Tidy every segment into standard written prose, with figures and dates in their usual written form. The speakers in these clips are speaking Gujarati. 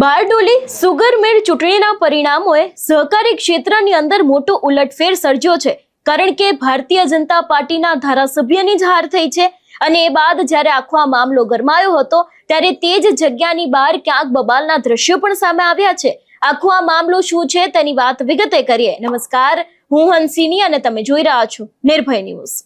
બારડોલી સુગર મિલ ચૂંટણીના પરિણામોએ સહકારી ક્ષેત્રની અંદર મોટો ઉલટફેર સર્જ્યો છે, કારણ કે ભારતીય જનતા પાર્ટીના ધારાસભ્યની જ હાર થઈ છે અને એ બાદ જ્યારે આખો આ મામલો ગરમાયો હતો ત્યારે તે જ જગ્યાની બહાર ક્યાંક બબાલના દ્રશ્યો પણ સામે આવ્યા છે। આખો આ મામલો શું છે તેની વાત વિગતે કરીએ। નમસ્કાર, હું હંસિની અને તમે જોઈ રહ્યા છો નિર્ભય ન્યૂઝ।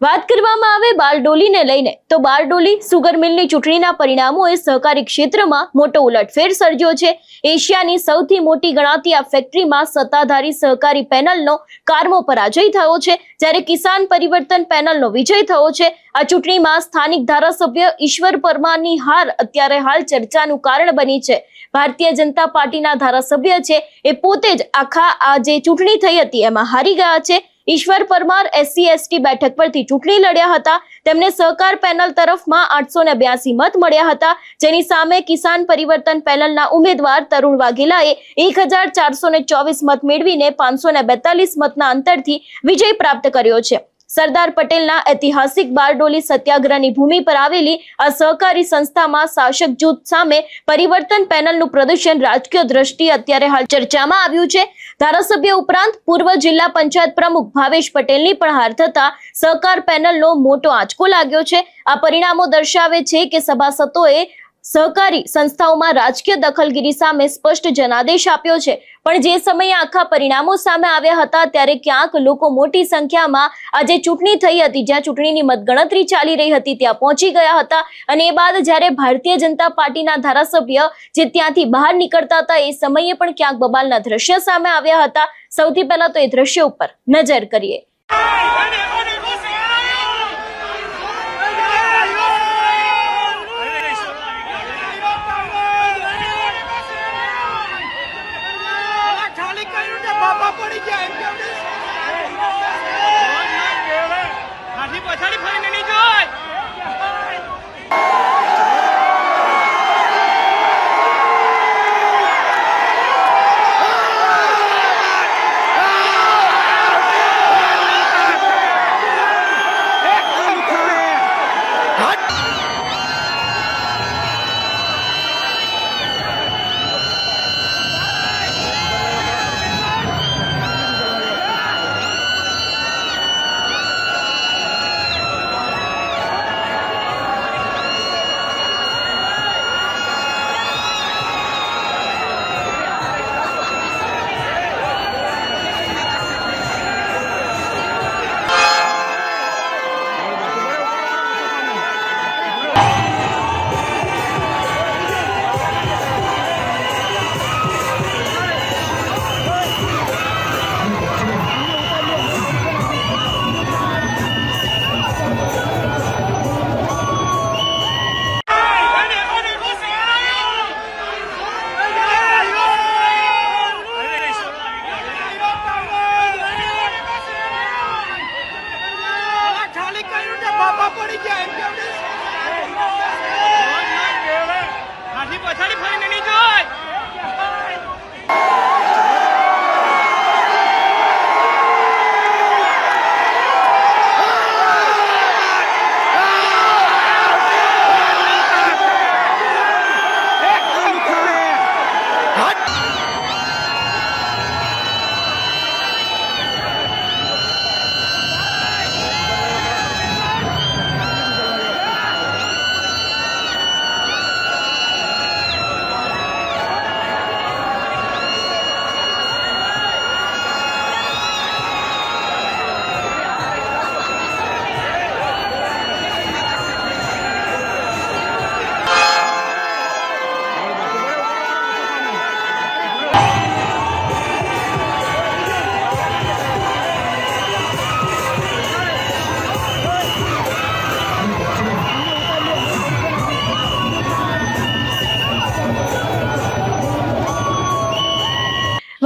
વાત કરવામાં આવે બારડોલીને લઈને તો બારડોલી સુગર મિલની ચૂંટણીના પરિણામોએ સહકારી ક્ષેત્રમાં મોટો ઉલટફેર સર્જ્યો છે। એશિયાની સૌથી મોટી ગણાતી આ ફેક્ટરીમાં સત્તાધારી સહકારી પેનલનો કારમો પરાજય થયો છે, જ્યારે કિસાન પરિવર્તન પેનલનો વિજય થયો છે। આ ચૂંટણીમાં સ્થાનિક ધારાસભ્ય ઈશ્વર પરમારની હાર અત્યારે હાલ ચર્ચાનું કારણ બની છે। ભારતીય જનતા પાર્ટીના ધારાસભ્ય છે એ પોતે જ આખા આ જે ચૂંટણી થઈ હતી એમાં હારી ગયા છે। ઈશ્વર પરમાર SC/ST બેઠક પરથી ચૂંટણી લડ્યા હતા। તેમને સહકાર પેનલ તરફમાં 882 મત મળ્યા હતા, જેની સામે કિસાન પરિવર્તન પેનલના ઉમેદવાર તરુણ વાઘેલાએ 1424 મત મેળવીને 542 મતના અંતરથી વિજય પ્રાપ્ત કર્યો છે। સરદાર પટેલના ઐતિહાસિક બારડોલી સત્યાગ્રહની ભૂમિ પર આવેલી આ સહકારી સંસ્થામાં શાસક જૂથ સામે પરિવર્તન પેનલનું પ્રદર્શન રાજકીય દ્રષ્ટિએ અત્યારે હાલ ચર્ચામાં આવ્યું છે। ધારાસભ્ય ઉપરાંત પૂર્વ જિલ્લા પંચાયત પ્રમુખ ભાવેશ પટેલની પણ હાર થતા સહકાર પેનલનો મોટો આંચકો લાગ્યો છે। આ પરિણામો દર્શાવે છે કે સભાસદોએ સહકારી સંસ્થાઓમાં રાજકીય દખલગીરી સામે સ્પષ્ટ જનાદેશ આપ્યો છે, પણ જે સમયે આખા પરિણામો સામે આવ્યા હતા ત્યારે ક્યાંક લોકો મોટી સંખ્યામાં આજે ચૂંટણી થઈ હતી, જ્યાં ચૂંટણીની મતગણતરી ચાલી રહી હતી, ત્યાં પહોંચી ગયા હતા અને એ બાદ જ્યારે ભારતીય જનતા પાર્ટીના ધારાસભ્ય જે ત્યાંથી બહાર નીકળતા હતા એ સમયે પણ ક્યાંક બબાલના દ્રશ્ય સામે આવ્યા હતા। સૌથી પહેલા તો એ દ્રશ્ય ઉપર નજર કરીએ।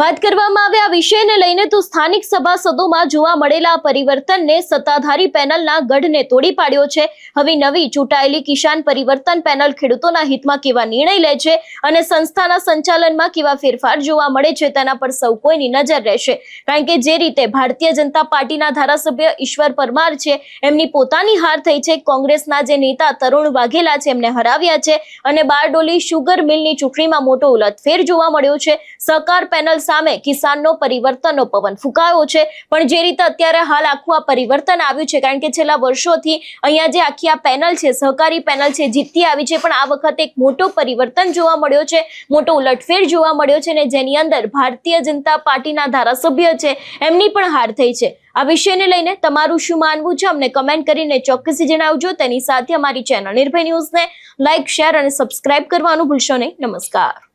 વાત કરવામાં આવે આ વિષયને લઈને તો સ્થાનિક સભાસદોમાં જોવા મળેલા પરિવર્તનને સત્તાધારી પેનલના ગઢને તોડી પાડ્યો છે. હવે નવી ચૂંટાયેલી કિસાન પરિવર્તન પેનલ ખેડૂતોના હિતમાં કેવા નિર્ણય લે છે અને સંસ્થાના સંચાલનમાં કેવા ફેરફાર જોવા મળે છે તેના પર સૌ કોઈની નજર રહેશે. કારણ કે જે રીતે ભારતીય જનતા પાર્ટીના ધારાસભ્ય ઈશ્વર પરમાર છે એમની પોતાની હાર થઈ છે, કોંગ્રેસના જે નેતા તરુણ વાઘેલા છે એમને હરાવ્યા છે અને બારડોલી શુગર મિલની ચૂંટણીમાં મોટો ઉલટફેર જોવા મળ્યો છે. સહકાર પેનલ સામે કિસાનનો પરિવર્તનનો પવન ફૂંકાયો છે. પણ જે રીતે અત્યારે હાલ આખું આ પરિવર્તન આવ્યું છે, કારણ કે છેલ્લા વર્ષોથી અહીંયા જે આખી આ પેનલ છે, સહકારી પેનલ છે, જીતતી આવી છે, પણ આ વખતે એક મોટો પરિવર્તન જોવા મળ્યો છે, મોટો ઉલટફેર જોવા મળ્યો છે અને જેની અંદર ભારતીય જનતા પાર્ટીના ધારાસભ્ય છે એમની પણ હાર થઈ છે. આ વિષયને લઈને તમારું શું માનવું છે અમને કમેન્ટ કરીને ચોક્કસથી જણાવજો. તેની સાથે અમારી ચેનલ નિર્ભય ન્યૂઝને લાઇક, શેર અને સબસ્ક્રાઇબ કરવાનું ભૂલશો નહીં. નમસ્કાર.